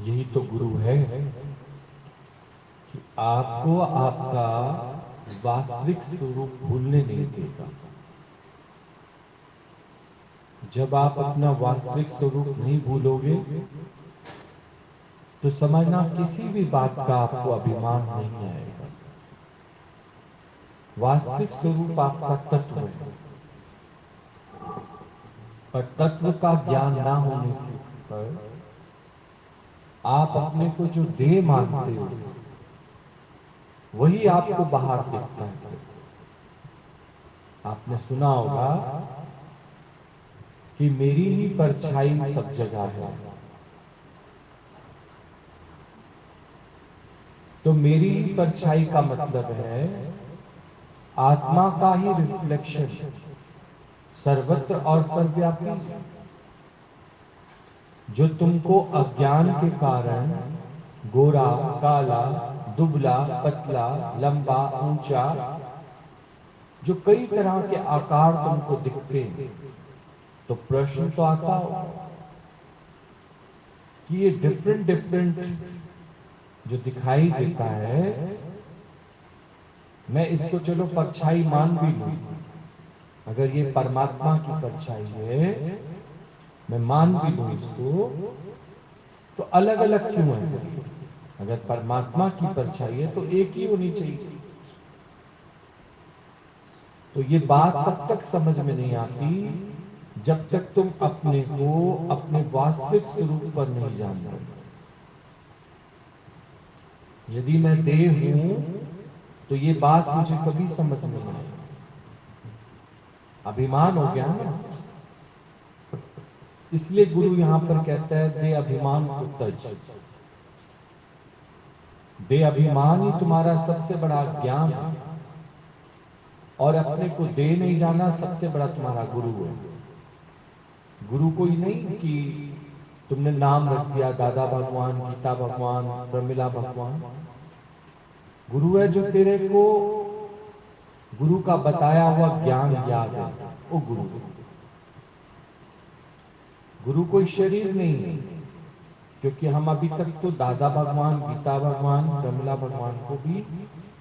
यही तो गुरु है कि आपको आपका वास्तविक स्वरूप भूलने नहीं देगा। जब आप अपना वास्तविक स्वरूप नहीं भूलोगे तो समझना किसी भी बात का आपको अभिमान नहीं आएगा। वास्तविक स्वरूप आपका तत्व है, पर तत्व का ज्ञान ना होने पर आप अपने को जो देह मानते हो वही आपको बाहर दिखता है। आपने सुना होगा कि मेरी ही परछाई सब जगह है। तो मेरी ही परछाई का मतलब है आत्मा का ही रिफ्लेक्शन सर्वत्र और सर्वव्यापी, जो तुमको अज्ञान के कारण गोरा, काला, दुबला, पतला, लंबा, ऊंचा, जो कई तरह के आकार तुमको दिखते हैं, तो प्रश्न तो आता हो कि ये डिफरेंट डिफरेंट जो दिखाई देता है, मैं इसको चलो परछाई मान भी लूं। अगर ये परमात्मा की परछाई है, मैं मान भी लूं इसको, तो अलग अलग क्यों है फिर? अगर परमात्मा की परछाई है तो एक ही होनी चाहिए। तो ये बात तब तक समझ में नहीं आती जब तक तुम अपने को अपने वास्तविक स्वरूप पर नहीं जान लो। यदि मैं देह हूं तो ये बात मुझे कभी समझ में नहीं आई। अभिमान हो गया ना। इसलिए गुरु यहां पर कहता है दे अभिमान को तज। दे अभिमान ही तुम्हारा सबसे बड़ा ज्ञान है, और अपने को दे नहीं जाना सबसे बड़ा तुम्हारा गुरु है। गुरु कोई नहीं कि तुमने नाम रख दिया दादा भगवान, गीता भगवान, प्रमिला भगवान। गुरु है जो तेरे को गुरु का बताया हुआ ज्ञान याद है, वो गुरु है। गुरु कोई शरीर नहीं है, क्योंकि हम अभी तक तो दादा भगवान, गीता भगवान, प्रमिला भगवान को भी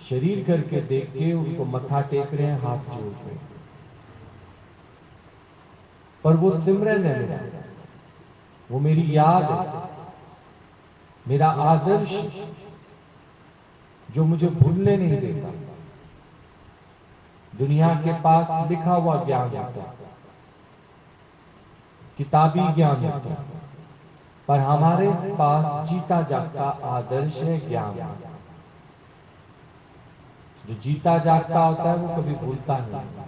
शरीर करके देख के उनको मत्था टेक रहे हैं, हाथ जोड़ रहे हैं। पर वो सिमरन है मेरा, वो मेरी याद है, मेरा आदर्श, जो मुझे भूलने नहीं देता। दुनिया के पास लिखा हुआ ज्ञान होता है, किताबी ज्ञान होता है, पर हमारे पास जीता जागता आदर्श है, ज्ञान है। जो जीता जागता होता है वो कभी भूलता नहीं।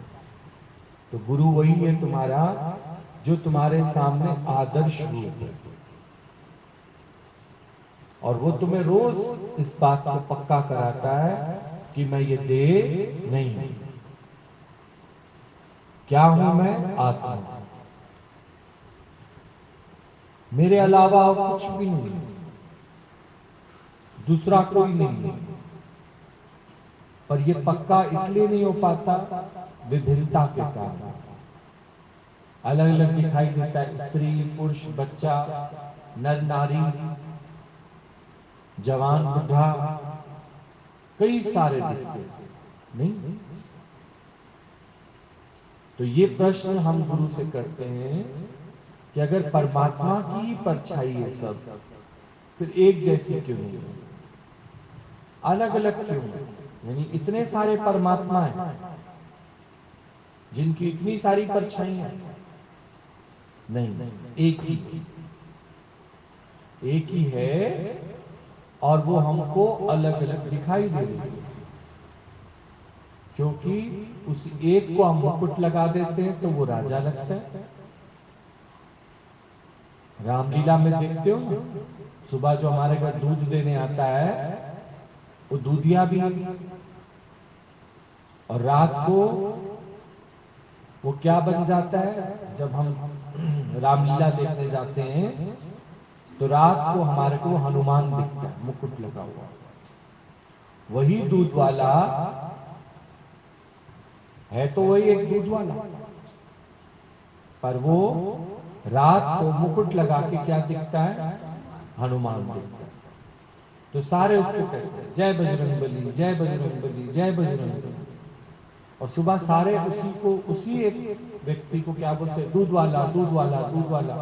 तो गुरु वही है तुम्हारा जो तुम्हारे सामने आदर्श रूप है, और वो तुम्हें रोज इस बात को पक्का कराता है कि मैं ये देह नहीं हूं। क्या हूं मैं? आत्मा। मेरे अलावा और कुछ भी नहीं, दूसरा कोई नहीं है। पर ये पक्का इसलिए नहीं हो पाता, विभिन्नता के कारण। अलग अलग दिखाई देता है, स्त्री, पुरुष, बच्चा, नर, नारी, जवान, बुढ़ा, कई सारे दिखते नहीं। तो ये प्रश्न हम गुरु से करते हैं कि अगर परमात्मा की ही परछाई है सब, फिर एक जैसी क्यों नहीं है? अलग अलग क्यों है? यानी इतने सारे परमात्मा हैं जिनकी इतनी सारी परछाइयां? नहीं, एक ही है। एक ही है, और वो हमको अलग अलग दिखाई दे रही है, क्योंकि उस एक को हम मुकुट लगा देते हैं तो वो राजा लगता है। रामलीला में देखते हो ना, सुबह जो हमारे घर दूध देने आता है वो दूधिया भी है, और रात को वो क्या बन जाता है? जब हम रामलीला देखने जाते हैं तो रात को हमारे को हनुमान दिखता है, मुकुट लगा हुआ। वही दूध वाला है, तो वही एक दूध वाला, पर वो रात को मुकुट लगा के क्या दिखता है? हनुमान दिखता है। तो सारे उसको कहते हैं जय बजरंगबली, जय बजरंगबली, जय बजरंगबली। और सुबह सारे उसी एक व्यक्ति को क्या बोलते हैं, दूध वाला, दूध वाला, दूध वाला।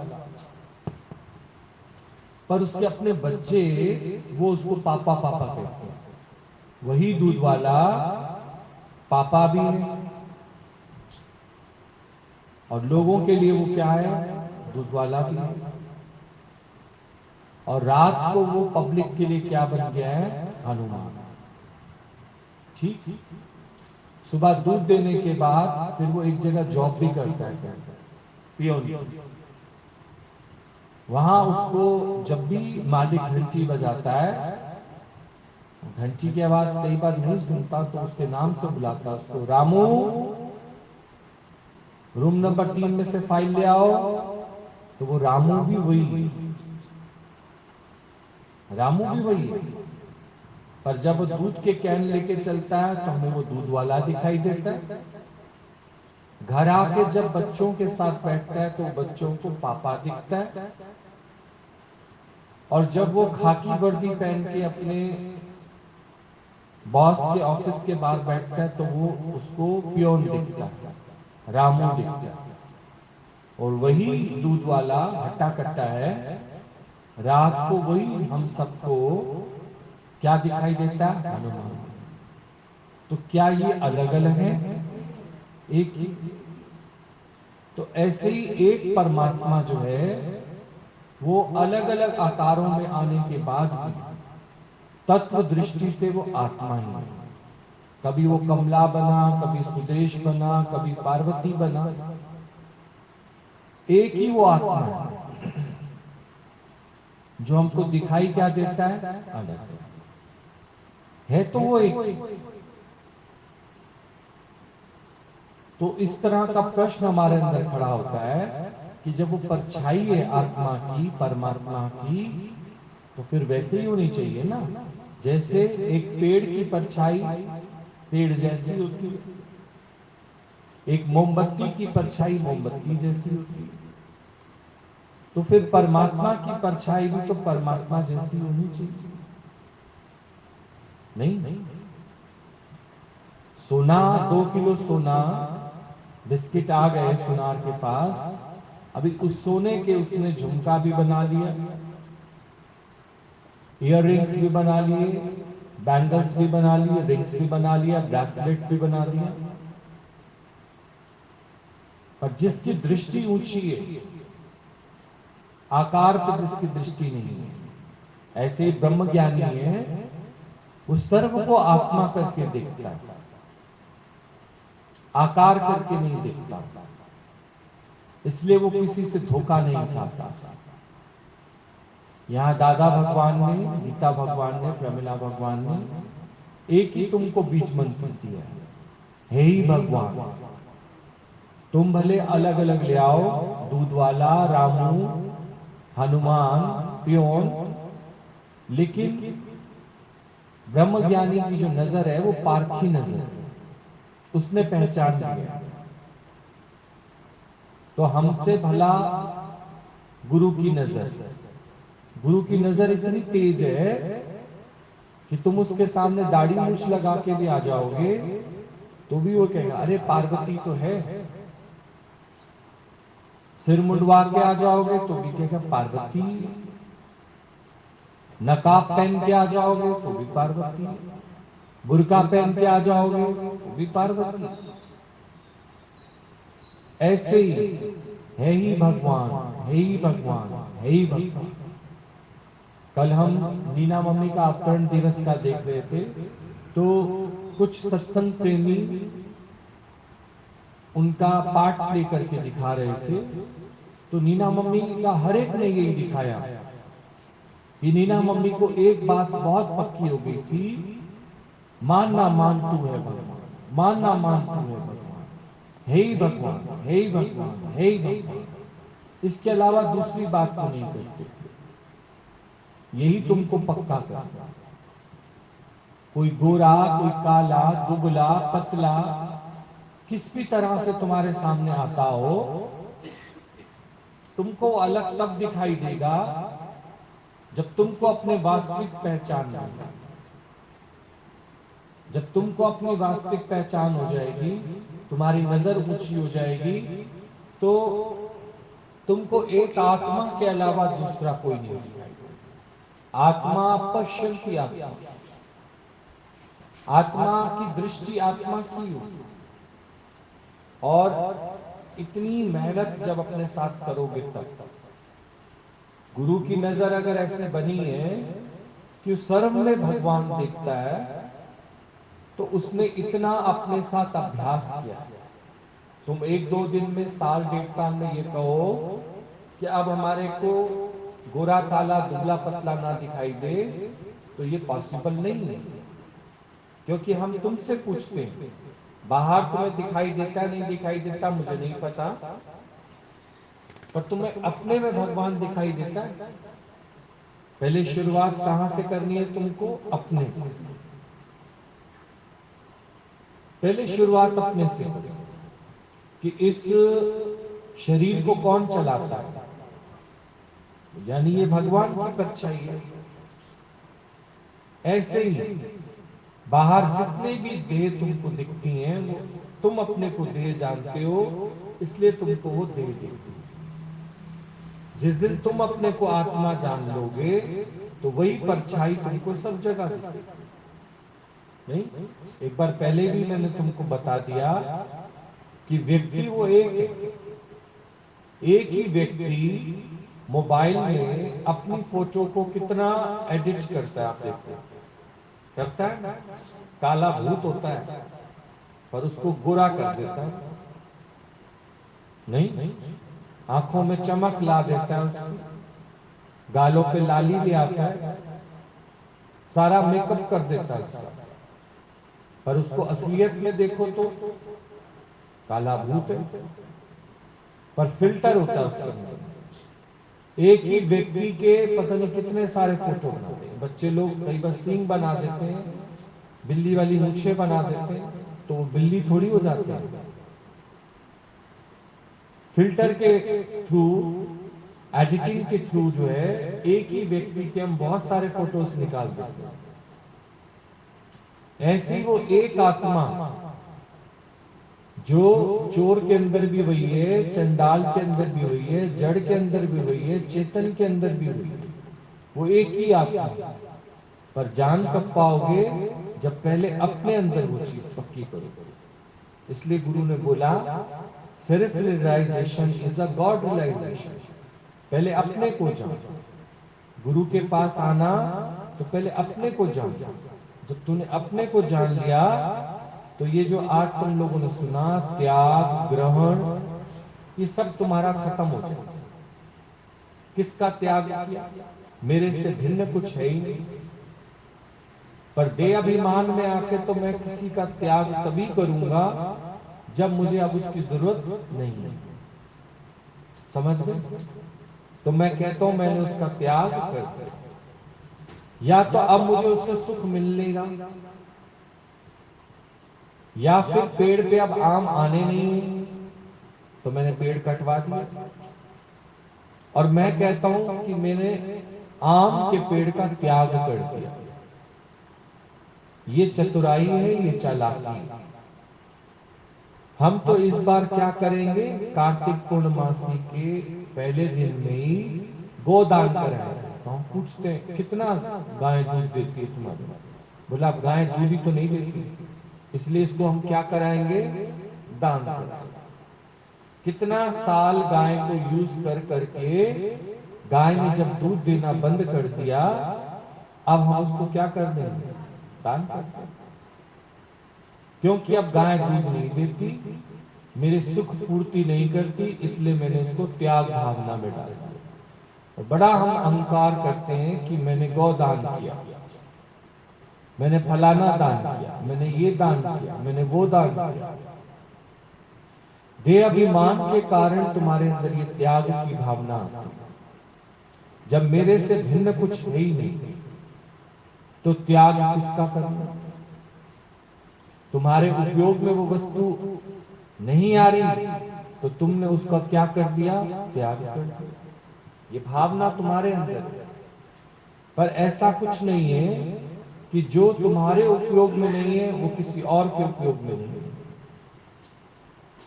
पर उसके अपने बच्चे वो उसको पापा पापा कहते हैं। वही दूध वाला पापा भी है और लोगों के लिए वो क्या है, दूध वाला भी है। और रात को वो पब्लिक के लिए क्या बन गया है, हनुमान। ठीक। सुबह दूध देने के बाद फिर वो एक जगह जॉब भी करता है, पियोन। वहां उसको जब भी मालिक घंटी बजाता है, घंटी की आवाज कई बार नहीं सुनता तो उसके नाम से बुलाता उसको, रामू रूम नंबर 3 में से फाइल ले आओ। तो वो रामू भी वही, रामू भी वही है। पर जब वो दूध के कैन लेके चलता है तो हमें वो दूध वाला दिखाई देता है। घर आके जब बच्चों के साथ बैठता है तो बच्चों को पापा दिखता है। और जब वो खाकी वर्दी पहन के अपने बॉस के ऑफिस के बाहर बैठता है तो वो उसको पियोन दिखता है, रामू दिखता है। और वही दूध वाला हट्टा कट्टा है, रात को वही हम सबको क्या दिखाई देता है, हनुमान। तो क्या ये अलग अलग है, एक ही? तो ऐसे ही एक परमात्मा जो है वो अलग अलग आकारों में आने के बाद भी तत्व दृष्टि से वो आत्मा ही है। कभी वो कमला बना, कभी सुदेश बना, कभी पार्वती बना, एक ही वो आत्मा है। जो हमको दिखाई क्या देता है, अलग है तो वो एक। तो इस तरह का प्रश्न हमारे अंदर खड़ा होता है कि जब वो परछाई है आत्मा की, परमात्मा की, तो फिर वैसे ही होनी चाहिए ना। जैसे एक पेड़ की परछाई पेड़ जैसी होती है, एक मोमबत्ती की परछाई मोमबत्ती जैसी होती है, तो फिर परमात्मा की परछाई भी तो परमात्मा जैसी होनी चाहिए। नहीं, सोना 2 किलो सोना, बिस्किट आ गए सुनार के पास, अभी उस सोने के उसने झुमका भी बना लिया, इयररिंग्स भी बना लिए, बैंगल्स भी बना लिए, रिंग्स भी बना लिया, ब्रेसलेट भी बना दिया। पर जिसकी दृष्टि ऊंची है, आकार पर जिसकी दृष्टि नहीं है, ऐसे ही ब्रह्म ज्ञानी है, उस सर्व को आत्मा करके देखता है, आकार करके नहीं देखता। इसलिए वो किसी से धोखा नहीं खाता। यहाँ दादा भगवान ने, गीता भगवान ने, प्रमिला भगवान ने एक ही तुमको बीज मंत्र दिया है, हे ही भगवान। तुम भले अलग अलग ले आओ, दूध वाला, रामू, हनुमान, पियोन, लेकिन ब्रह्म ज्ञानी की जो नजर है वो पारखी नजर है, उसने पहचान लिया। तो हमसे भला गुरु की नजर, गुरु की नजर इतनी तेज है कि तुम उसके सामने दाढ़ी मूछ लगा के भी आ जाओगे तो भी वो कहेगा अरे पार्वती तो है। सिर मुंडवा के आ जाओगे तो भी कहेगा पार्वती। नकाब पहन के आ जाओगे तो भी पार्वती, बुर्का पहन के आ जाओगे तो भी पार्वती। ऐसे ही है ही भगवान, है ही भगवान, है ही भगवान। कल हम नीना मम्मी का अवतरण दिवस का देख रहे थे, तो कुछ सत्संग प्रेमी उनका पार्ट प्ले करके दिखा रहे थे। तो नीना मम्मी का हर एक ने यही दिखाया कि नीना मम्मी को एक बात बहुत पक्की हो गई थी, मानना मान तू है भगवान, मानना मान तू है भगवान, हे ही भगवान, हे ही भगवान, हे ही भगवान। इसके अलावा दूसरी बात को नहीं करते थे। यही तुमको पक्का करता। कोई गोरा, कोई काला, दुबला, पतला, किस भी तरह से तुम्हारे सामने आता हो, तुमको अलग तब दिखाई देगा जब तुमको अपने वास्तविक पहचान मिल जाए, जब तुमको अपनी वास्तविक पहचान हो जाएगी, तुम्हारी नजर ऊंची हो जाएगी, तो तुमको एक आत्मा के अलावा दूसरा कोई नहीं दिखाई देगा। आत्मा पश्यन्ति आत्मा, आत्मा की दृष्टि आत्मा की हो। और इतनी मेहनत जब अपने साथ करोगे तब गुरु की नजर अगर ऐसे बनी है कि सर्व में भगवान देखता है, तो उसने इतना अपने साथ अभ्यास किया। तुम एक दो दिन में, साल डेढ़ साल में ये कहो कि अब हमारे को गोरा काला दुबला पतला ना दिखाई दे, तो ये पॉसिबल नहीं है। क्योंकि हम तुमसे पूछते हैं, बाहर तुम्हें दिखाई देता नहीं दिखाई देता मुझे नहीं पता, पर तुम्हें अपने में भगवान दिखाई देता है। पहले शुरुआत कहां से करनी है तुमको? अपने से। पहले शुरुआत अपने से करो कि इस शरीर को कौन चलाता है, यानी ये भगवान की परछाई है। ऐसे ही बाहर जितने भी देह तुमको दिखती हैं, वो तुम अपने को देह जानते हो, इसलिए तुमको वो देह दिखती है। जिस दिन तुम अपने को आत्मा जान लोगे, तो वही परछाई तुमको सब जगह दिखेगी। नहीं, एक बार पहले भी मैंने तुमको बता दिया कि व्यक्ति वो एक है। एक ही व्यक्ति मोबाइल में अपनी फोटो को कितना एडिट करता है, आप देखो, करता है ना? काला भूत होता है, पर उसको गोरा कर देता है। नहीं, आंखों में चमक ला देता है, उसकी गालों पे लाली ले आता है, सारा मेकअप कर देता है उसका, पर उसको असलियत में देखो तो काला भूत है, पर फिल्टर होता है उसके अंदर। एक ही व्यक्ति के पता नहीं कितने सारे फोटो बनाते हैं बच्चे लोग। कई बार सींग बना देते हैं, बिल्ली वाली मूछें बना देते हैं, तो वो बिल्ली थोड़ी हो जाते हैं। फिल्टर के थ्रू, एडिटिंग के थ्रू जो है, एक ही व्यक्ति के हम बहुत सारे फोटोज निकाल देते हैं। ऐसी वो एक आत्मा जो चोर के अंदर भी वही है, चंडाल के अंदर भी वही है, जड़ के अंदर भी वही है, चेतन के अंदर भी वही है। वो एक ही आत्मा। पर जान कब पाओगे? जब पहले अपने अंदर वो चीज पक्की करो। इसलिए गुरु ने बोला, self realisation is a god realisation. पहले अपने को जान। गुरु के पास आना तो पहले अपने को जान। जब तूने अपने को जान लिया, तो ये जो आज तुम लोगों ने सुना, त्याग, ग्रहण, ये सब तुम्हारा खत्म हो जाएगा। किसका त्याग किया? मेरे से भिन्न कुछ है ही नहीं। पर देह अभिमान में आके तो मैं किसी का त्याग तभी करूंगा जब मुझे अब उसकी जरूरत नहीं है। समझ गए? तो मैं कहता हूं मैंने उसका त्याग कर दिया, या तो अब मुझे उससे सुख मिल नहीं रहा, या फिर पेड़ पे अब आम आने नहीं, तो मैंने पेड़ कटवा दिया। और मैं कहता हूं कि मैंने आम के पेड़ का त्याग कर दिया। ये चतुराई है, ये चालाकी है। हम तो इस बार क्या करेंगे, कार्तिक पूर्णमासी के पहले दिन में ही गोदान कराएंगे। तो हम पूछते हैं कितना गाय दूध देती है तुम्हारी? बोला अब गाय दूध ही तो नहीं देती, इसलिए इसको हम क्या कराएंगे, दान कराएंगे। कितना साल गाय को यूज कर करके गाय ने जब दूध देना बंद कर दिया, अब हम उसको क्या कर देंगे, दान कर देंगे। क्योंकि अब गाय दूध नहीं देती, मेरे सुख पूर्ति नहीं करती, इसलिए मैंने उसको त्याग भावना में डाल दिया। और बड़ा हम अहंकार करते हैं कि मैंने गौदान किया, मैंने फलाना दान किया, मैंने ये दान किया, मैंने वो दान किया। देह अभिमान के कारण तुम्हारे अंदर ये त्याग की भावना आती है। जब मेरे से भिन्न कुछ है ही नहीं, तो त्याग किसका करना? तुम्हारे उपयोग में वो वस्तु नहीं आ रही, तो तुमने उसका क्या कर दिया, त्याग कर दिया। ये भावना तुम्हारे अंदर है। पर ऐसा कुछ नहीं है कि जो तुम्हारे उपयोग में नहीं है वो किसी और के उपयोग में नहीं है।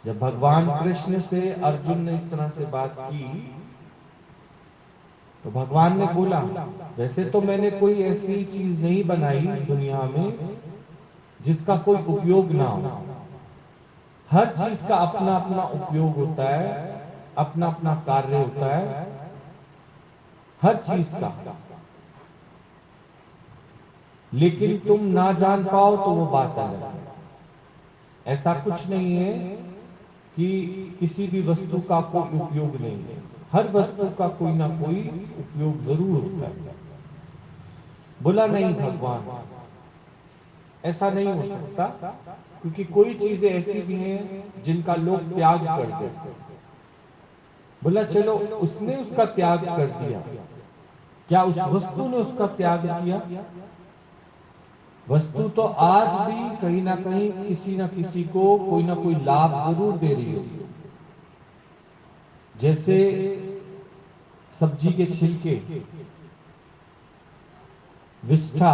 जब भगवान कृष्ण से अर्जुन ने इस तरह से बात की तो भगवान ने बोला, वैसे तो मैंने कोई ऐसी चीज नहीं बनाई दुनिया में जिसका कोई उपयोग ना हो। हर चीज का अपना अपना उपयोग होता है, अपना अपना कार्य होता है, हर चीज का। लेकिन तुम ना जान पाओ तो वो बात अलग है। ऐसा कुछ नहीं है कि किसी भी वस्तु का कोई उपयोग नहीं है। हर वस्तु का कोई ना कोई उपयोग जरूर होता है। बोला नहीं भगवान, ऐसा नहीं हो सकता, क्योंकि कोई चीजें ऐसी भी हैं जिनका लोग त्याग कर देते हैं। बोला चलो, उसने उसका त्याग कर दिया, क्या उस वस्तु ने उसका त्याग किया? वस्तु तो आज भी कहीं ना कहीं किसी ना किसी को कोई ना कोई लाभ जरूर दे रही होगी। जैसे सब्जी के छिलके, विष्ठा,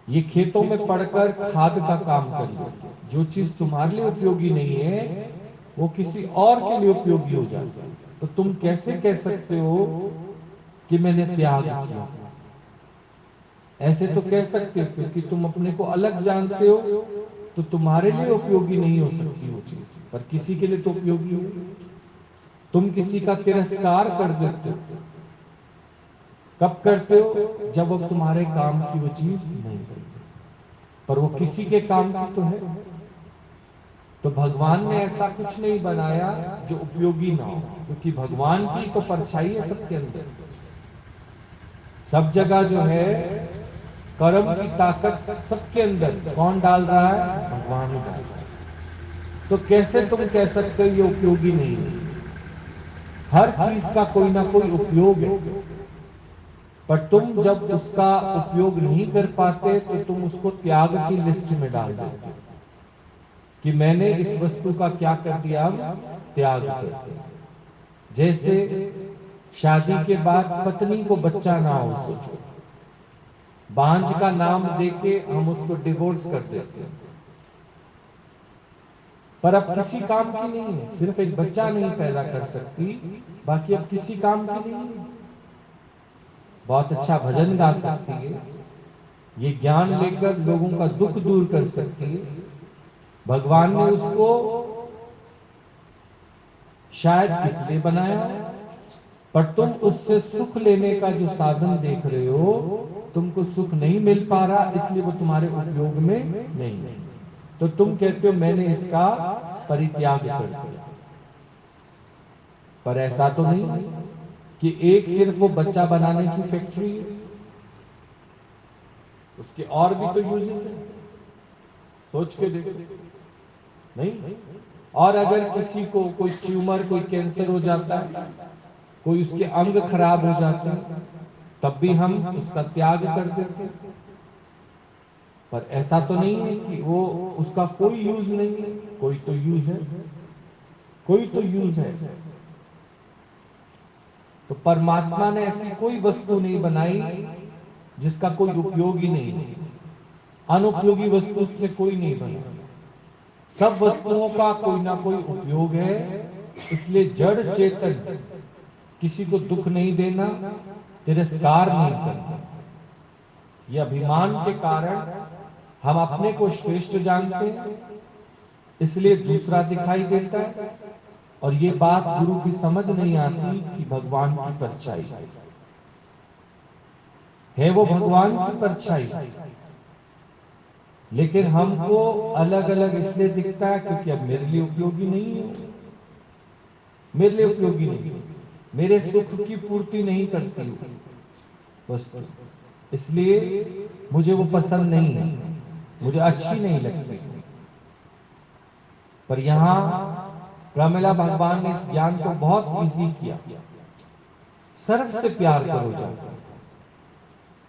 ये खेतों में पड़कर खाद का काम कर लेते हैं। जो चीज तुम्हारे लिए उपयोगी नहीं है वो किसी और के लिए उपयोगी हो जाती है। तो तुम कैसे कह सकते हो कि मैंने त्याग किया? ऐसे तो कह सकते हो, क्योंकि तुम अपने को अलग जानते हो तो तुम्हारे लिए उपयोगी नहीं हो सकती वो चीज, पर किसी के लिए तो उपयोगी हो। तुम किसी का तिरस्कार कर देते हो, कब करते हो? जब अब तुम्हारे काम की वो चीज नहीं है, पर वो किसी के काम की तो है। तो भगवान ने ऐसा कुछ नहीं बनाया जो उपयोगी ना हो, क्योंकि भगवान की तो परछाई है सबके अंदर। सब जगह जो है कर्म की ताकत सबके अंदर कौन डाल रहा है? भगवान ही डाल रहा है। तो कैसे तुम कह सकते हो ये उपयोगी नहीं है? हर चीज का कोई ना कोई उपयोग है, पर तुम जब उसका उपयोग नहीं कर पाते तो तुम उसको त्याग की लिस्ट में डाल देते हो कि मैंने इस वस्तु का क्या कर दिया? अब त्याग कर दिया। जैसे शादी के बाद पत्नी को बच्चा ना हो, सोचो, बांझ का नाम देके हम उसको डिवोर्स कर देते हैं, पर अब किसी काम की नहीं है। सिर्फ एक बच्चा नहीं पैदा कर सकती, बाकी अब किसी काम की नहीं है। बहुत अच्छा भजन गा सकती है, ये ज्ञान लेकर लोगों का दुख दूर कर सकती है। भगवान ने उसको शायद इसलिए बनाया, पर तुम उससे सुख लेने का जो साधन देख रहे हो, तुमको सुख नहीं मिल पा रहा, इसलिए वो तुम्हारे उपयोग में नहीं है। तो तुम कहते हो मैंने इसका परित्याग कर दिया। पर ऐसा तो नहीं कि एक सिर्फ वो बच्चा बनाने की फैक्ट्री है, उसके और भी तो यूजेस है। सोच के देखो, नहीं? और अगर किसी को कोई ट्यूमर, कोई कैंसर हो जाता है, कोई उसके अंग खराब हो जाते हैं, तब भी हम उसका त्याग कर देते हैं। पर ऐसा तो नहीं है कि वो उसका कोई यूज नहीं है। कोई तो यूज है, कोई तो यूज है। तो परमात्मा ने ऐसी कोई वस्तु नहीं बनाई जिसका कोई उपयोग ही नहीं है। अनुपयोगी वस्तु उसने कोई नहीं बनाई। सब वस्तुओं का कोई ना कोई उपयोग है। इसलिए जड़ चेतन किसी को दुख नहीं देना, तिरस्कार नहीं करना। ये अभिमान के कारण हम अपने को श्रेष्ठ जानते हैं, इसलिए दूसरा दिखाई देता है। और ये बात गुरु की समझ नहीं आती कि भगवान की परछाई है, वो भगवान की परछाई, लेकिन हमको अलग अलग इसलिए दिखता है क्योंकि अब मेरे लिए उपयोगी नहीं है, मेरे लिए उपयोगी नहीं, मेरे सुख की पूर्ति नहीं करती वस्तु, इसलिए मुझे वो पसंद नहीं है, मुझे अच्छी नहीं लगती। पर यहां प्रमिला भगवान ने इस ज्ञान को बहुत इजी किया। सर्व से प्यार करो जाकर,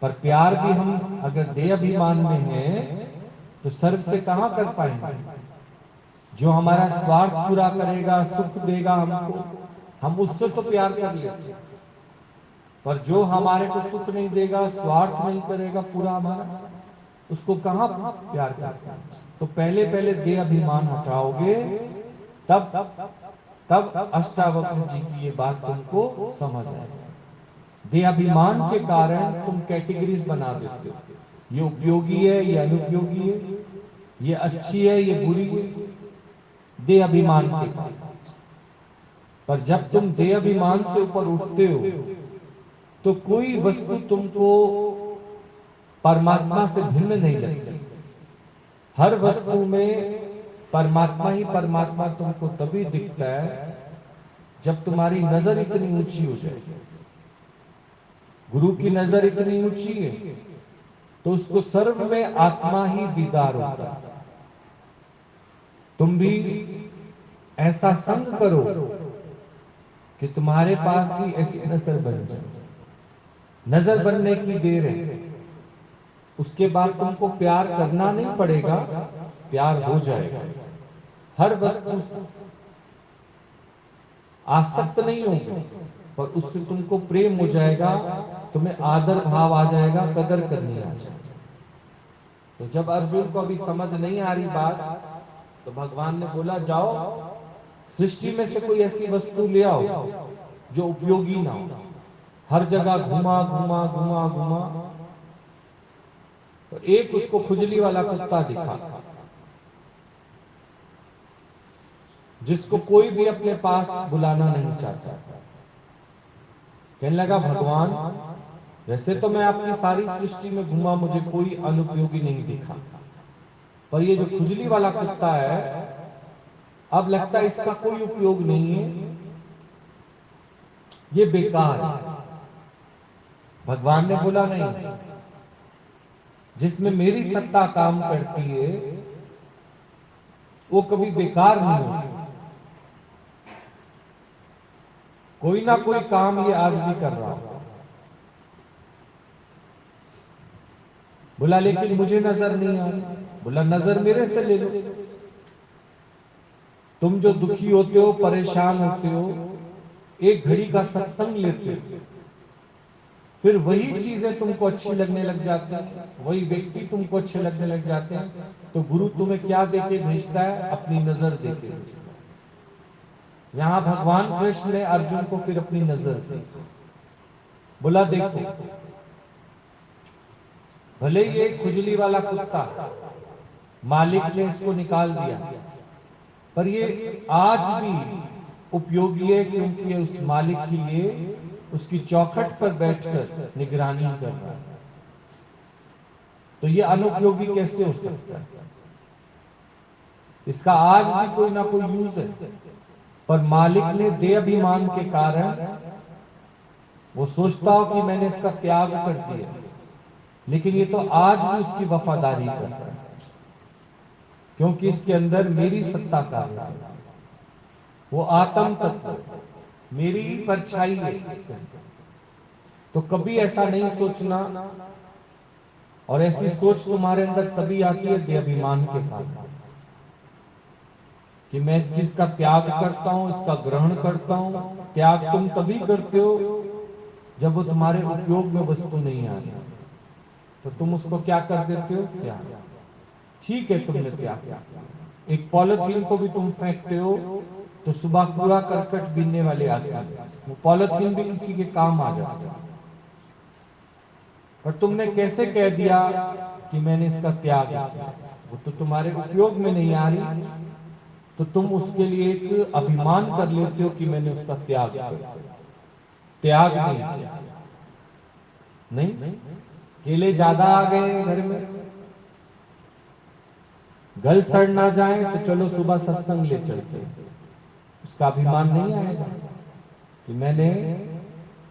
पर प्यार भी हम अगर देह अभिमान में हैं तो सर्व से कहां कर पाएंगे? जो हमारा स्वार्थ पूरा करेगा, सुख देगा हमको, हम उससे तो प्यार कर लेते हैं। पर जो हमारे को सुख नहीं देगा, स्वार्थ नहीं करेगा पूरा हमारा, उसको कहां प्यार करते हैं। तो पहले पहले देह अभिमान हटाओगे, तब तब अष्टावक्र जी की ये बात तुमको समझ आएगी। देह अभिमान के कारण तुम कैटेगरीज बना देते हो, ये उपयोगी है, ये अनुपयोगी है, ये अच्छी है, ये बुरी है, देह अभिमान के कारण। पर जब तुम देह अभिमान से ऊपर उठते हो, तो कोई वस्तु तुमको परमात्मा से भिन्न नहीं लगती। हर वस्तु में परमात्मा ही परमात्मा तुमको तभी दिखता है जब तुम्हारी नजर इतनी ऊंची हो जाए। गुरु की नजर इतनी ऊंची है तो उसको सर्व में आत्मा ही दीदार होता है। तुम भी ऐसा संग करो कि तुम्हारे पास भी ऐसी नजर बन जाए। नजर बनने की देर है, उसके बाद तुमको प्यार करना नहीं पड़ेगा, प्यार हो जाएगा। हर वस्तु आसक्त नहीं होगी, पर उससे तुमको प्रेम हो जाएगा, तुम्हें आदर भाव आ जाएगा, कदर करनी आ जाएगी। तो जब अर्जुन को अभी समझ नहीं आ रही बात, तो भगवान ने बोला जाओ सृष्टि में से कोई ऐसी वस्तु ले आओ जो उपयोगी ना हो। हर जगह घुमा घुमा घुमा घुमा, तो एक उसको खुजली वाला कुत्ता दिखा, जिसको कोई भी अपने पास बुलाना नहीं चाहता। कहने लगा भगवान, वैसे तो मैं आपकी सारी सृष्टि में घुमा, मुझे कोई अनुपयोगी नहीं दिखा, पर ये जो खुजली वाला कुत्ता है, अब लगता है इसका कोई उपयोग नहीं है, ये बेकार है। भगवान ने बोला नहीं, जिसमें मेरी सत्ता काम करती है वो कभी बेकार नहीं हो सकता। कोई ना कोई काम ये आज भी कर रहा हो। बोला लेकिन मुझे नजर नहीं आ रही। बोला नजर मेरे से ले लो। तुम जो दुखी होते हो, परेशान होते हो, एक घड़ी का सत्संग लेते हो, फिर वही चीजें तुमको अच्छी लगने लग जाती हैं, वही व्यक्ति तुमको अच्छे लगने लग जाते हैं। तो गुरु तुम्हें क्या देके भेजता है? अपनी नजर देके भेजता है। यहां भगवान कृष्ण ने अर्जुन को फिर अपनी नजर दी। बोला देखो, भले ही एक खुजली वाला कुत्ता, मालिक ने इसको निकाल दिया, पर ये आज भी उपयोगी है, क्योंकि उस मालिक के लिए उसकी चौखट पर बैठकर निगरानी कर रहा है। तो ये अनुपयोगी कैसे हो सकता है? इसका आज भी कोई ना कोई यूज है, पर मालिक ने देह अभिमान के कारण वो सोचता हो कि मैंने इसका त्याग कर दिया, लेकिन ये तो आज भी उसकी वफादारी करता है, क्योंकि इसके अंदर मेरी सत्ता कार्य करती है। वो आत्म तत्व मेरी परछाई है इसके अंदर। तो कभी ऐसा नहीं सोचना, और ऐसी सोच तुम्हारे अंदर तभी आती है देह अभिमान के कारण, कि मैं इस चीज का त्याग करता हूं, इसका ग्रहण करता हूं। त्याग तुम तभी करते हो जब वो तुम्हारे उपयोग में वस्तु नहीं आ रही, तो तुम उसको क्या कर देते हो? त्याग। ठीक है, तुमने त्याग किया। एक पॉलिथीन को भी तुम फेंकते हो तो सुबह कूड़ा करकट बीनने वाले आते हैं, वो पॉलिथीन भी किसी के काम आ जाते हैं। पर तुमने कैसे कह दिया कि मैंने इसका त्याग किया? वो तो तुम्हारे उपयोग में नहीं आ रही, तो तुम उसके लिए एक अभिमान कर लेते हो कि मैंने उसका त्याग किया। त्याग नहीं किया। नहीं, केले ज्यादा आ गए घर में, गल सड़ ना जाए तो चलो सुबह सत्संग ले चलते, उसका अभिमान नहीं आएगा कि मैंने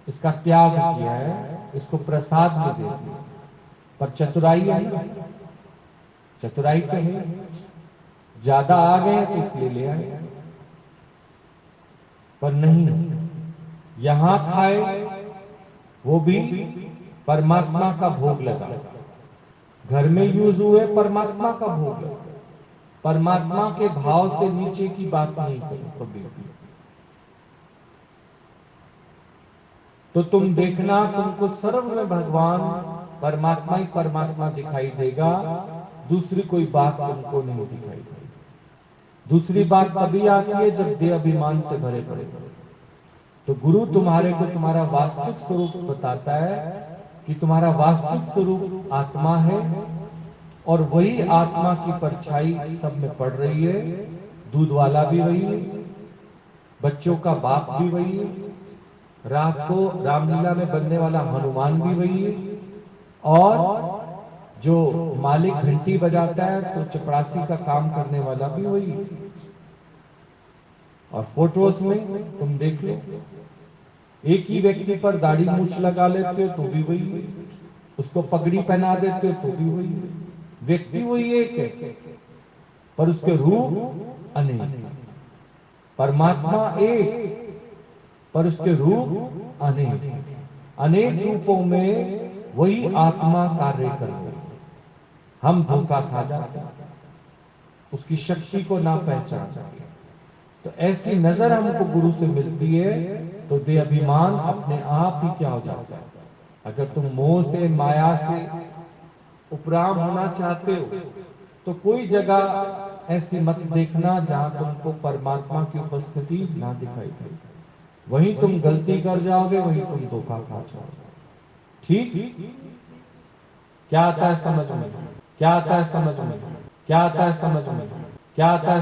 इसका त्याग किया है, इसको प्रसाद में दे दिया। पर चतुराई आई, चतुराई तो है, ज्यादा आ गए तो इसलिए ले आए। पर नहीं, यहां खाए वो भी परमात्मा का भोग लगा, घर में यूज हुए परमात्मा का भोग लगा। परमात्मा के भाव से नीचे की बात नहीं करो कभी भी। तो तुम देखना तुमको सर्व में भगवान परमात्मा ही परमात्मा दिखाई देगा, दूसरी कोई बात तुमको नहीं दिखाई देगी। दूसरी बात तभी आती है जब देह अभिमान से भरे पड़े। तो गुरु तुम्हारे को तुम्हारा वास्तविक स्वरूप बताता है कि तुम्हारा वास्तविक स्वरूप आत्मा है, और वही आत्मा की परछाई सब में पड़ रही है। दूध वाला भी वही है, बच्चों का बाप भी वही है, रात को रामलीला में बनने वाला हनुमान भी वही है, और जो मालिक घंटी बजाता है तो चपरासी का काम करने वाला भी वही है। और फोटोज में तुम देख लो, एक ही व्यक्ति पर दाढ़ी मूछ लगा लेते हो तो भी वही है, उसको पगड़ी पहना देते हो तो भी वही है। व्यक्ति वही एक है, पर उसके रूप अनेक। परमात्मा एक, पर उसके रूप अनेक। अनेक रूपों में वही आत्मा कार्य कर रही है। हम धोखा खा जाते हैं, उसकी शक्ति को ना पहचान सके। तो ऐसी नजर हमको गुरु से मिलती है तो देह अभिमान अपने आप ही क्या हो जाता है। अगर तुम मोह से माया से उपराम होना चाहते हो तो कोई जगह ऐसी मत देखना जहां तुमको परमात्मा की उपस्थिति ना दिखाई दे। वहीं तुम गलती कर जाओगे, वहीं तुम धोखा खा जाओगे। ठीक? क्या आता है समझ में? क्या आता है समझ में? क्या आता है समझ में? क्या आता है